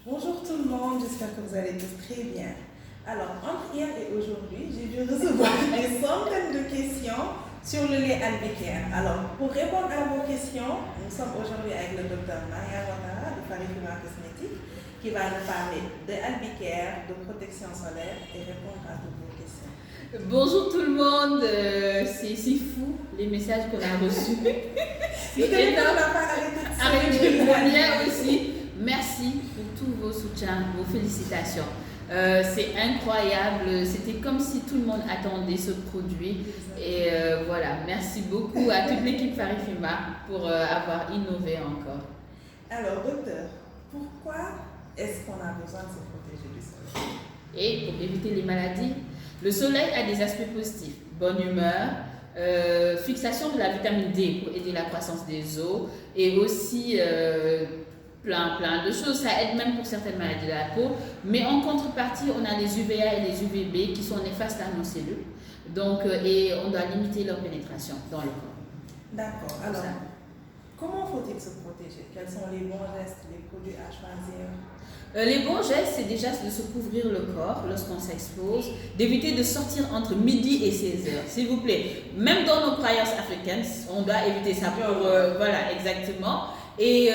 Bonjour tout le monde, j'espère que vous allez tous très bien. Alors, entre hier et aujourd'hui, j'ai dû recevoir des centaines de questions sur le lait Albicare. Alors, pour répondre à vos questions, nous sommes aujourd'hui avec le docteur Maria Ouattara de Farifima Cosmétiques qui va nous parler de Albicare, de protection solaire et répondre à toutes vos questions. Bonjour tout le monde, c'est fou les messages qu'on a reçus. C'est énorme. Avec le premier aussi. Merci pour tous vos soutiens, vos félicitations. C'est incroyable, c'était comme si tout le monde attendait ce produit. Et voilà, merci beaucoup à toute l'équipe Farifima pour avoir innové encore. Alors docteur, pourquoi est-ce qu'on a besoin de se protéger du soleil? Et pour éviter les maladies, le soleil a des aspects positifs, bonne humeur, fixation de la vitamine D pour aider la croissance des os et aussi plein de choses. Ça aide même pour certaines maladies de la peau. Mais en contrepartie, on a les UVA et les UVB qui sont néfastes à nos cellules. Donc, et on doit limiter leur pénétration dans le corps. D'accord. Alors, comment faut-il se protéger? Quels sont les bons gestes, les produits à choisir? Les bons gestes, c'est déjà de se couvrir le corps lorsqu'on s'expose, d'éviter de sortir entre midi et 16 heures, s'il vous plaît. Même dans nos croyances africaines, on doit éviter ça pour, voilà, exactement. Et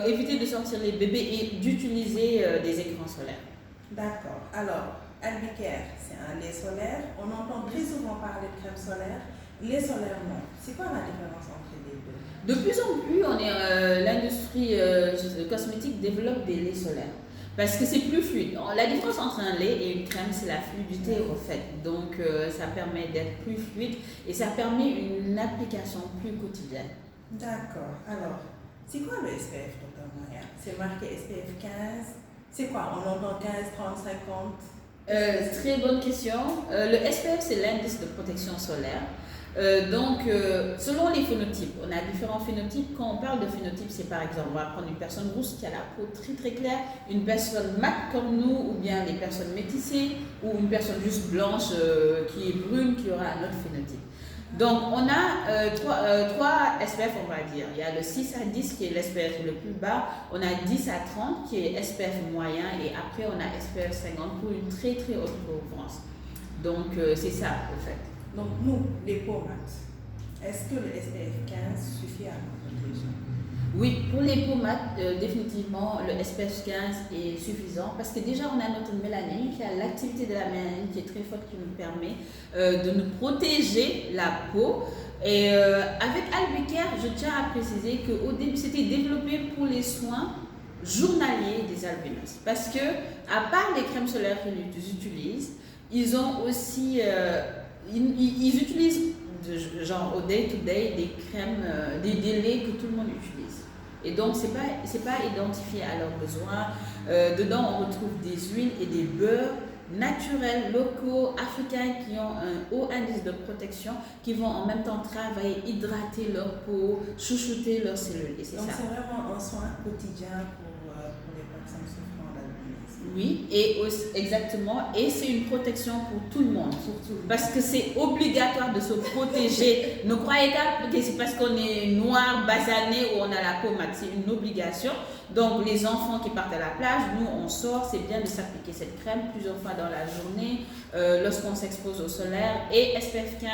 éviter de sortir les bébés et d'utiliser des écrans solaires. D'accord. Alors, Albicare, c'est un lait solaire. On entend très souvent parler de crème solaire. Lait solaire, non. C'est quoi la différence entre les deux? De plus en plus, l'industrie cosmétique développe des laits solaires. Parce que c'est plus fluide. La différence entre un lait et une crème, c'est la fluidité au fait. Donc, ça permet d'être plus fluide et ça permet une application plus quotidienne. D'accord. Alors, c'est quoi le SPF, docteur Maria? C'est marqué SPF 15. C'est quoi? On entend 15, 30, 50? Très bonne question. Le SPF, c'est l'indice de protection solaire. Selon les phénotypes, on a différents phénotypes. Quand on parle de phénotype, c'est par exemple, on va prendre une personne rousse qui a la peau très très claire, une personne mate comme nous, ou bien les personnes métissées, ou une personne juste blanche qui est brune, qui aura un autre phénotype. Donc, on a trois SPF, on va dire. Il y a le 6 à 10 qui est l'SPF le plus bas, on a 10 à 30 qui est SPF moyen, et après on a SPF 50 pour une très très haute couvrance. Donc, c'est ça, au fait. Donc, nous, les peaux mates, est-ce que le SPF 15 suffit à nous protéger? Oui, pour les peaux mates, définitivement, le SPF 15 est suffisant parce que déjà, on a notre mélanine qui a l'activité de la mélanine qui est très forte qui nous permet de nous protéger la peau. Et avec Albicare, je tiens à préciser qu'au début, c'était développé pour les soins journaliers des albinos. Parce que, à part les crèmes solaires qu'ils utilisent, ils ont aussi... ils utilisent genre au day-to-day des crèmes, des laits que tout le monde utilise. Et donc, c'est pas identifié à leurs besoins. Dedans, on retrouve des huiles et des beurres naturels, locaux, africains qui ont un haut indice de protection, qui vont en même temps travailler, hydrater leur peau, chouchouter leurs cellules. Et donc, c'est vraiment un soin quotidien pour les personnes souffrant d'albinisme. Oui, et aussi, exactement, et c'est une protection pour tout le monde. Parce que c'est obligatoire de se protéger. Ne croyez pas que c'est parce qu'on est noir, basané ou on a la peau mate, c'est une obligation. Donc les enfants qui partent à la plage, nous on sort, c'est bien de s'appliquer cette crème plusieurs fois dans la journée, lorsqu'on s'expose au solaire. Et SPF 15,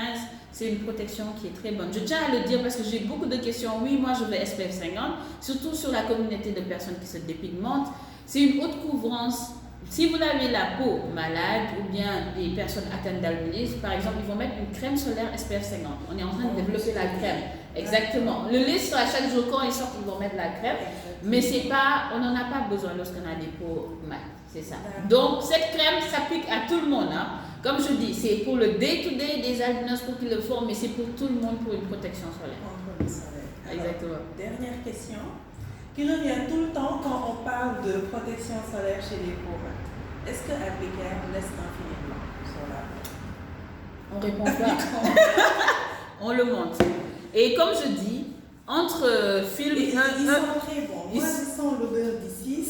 c'est une protection qui est très bonne. Je tiens à le dire parce que j'ai beaucoup de questions. Oui, moi je veux SPF 50, surtout sur la communauté de personnes qui se dépigmentent. C'est une haute couvrance. Si vous avez la peau malade ou bien des personnes atteintes d'albinisme, par exemple, ils vont mettre une crème solaire SPF 50. On est en train de développer la crème. Exactement. Le lait sera chaque jour quand ils sortent, ils vont mettre la crème. Mais c'est pas, on n'en a pas besoin lorsqu'on a des peaux mates. C'est ça. Donc cette crème s'applique à tout le monde. Hein. Comme je dis, c'est pour le day-to-day des albinos pour qu'ils le font, mais c'est pour tout le monde pour une protection solaire. Contre le soleil. Exactement. Alors, dernière question qui revient tout le temps quand on parle de protection solaire chez les peaux mates. Est-ce que Albicare laisse un filet blanc sur la peau? On répond pas. On le monte. Et comme je dis, entre film... Ils sont très bons. Moi, je sens l'odeur d'ici.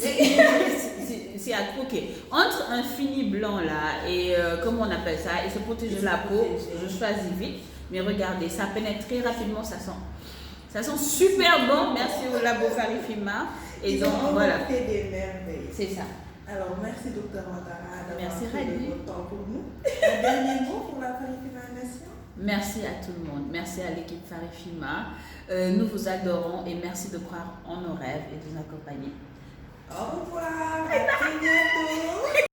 C'est à croquer. Entre un fini blanc là et comment on appelle ça, et se protéger la peau, je choisis vite. Mais regardez, ça pénètre très rapidement, ça Ça sent super bon. Merci au labo Farifima. Et Ils donc, ont voilà. fait des merveilles. C'est ça. Alors, merci Docteur Ouattara d'avoir Merci, pris Radi. votre temps pour nous. Un dernier mot pour la Farifima Nation? Merci à tout le monde. Merci à l'équipe Farifima. Nous vous adorons et merci de croire en nos rêves et de nous accompagner. Au revoir. À très bientôt.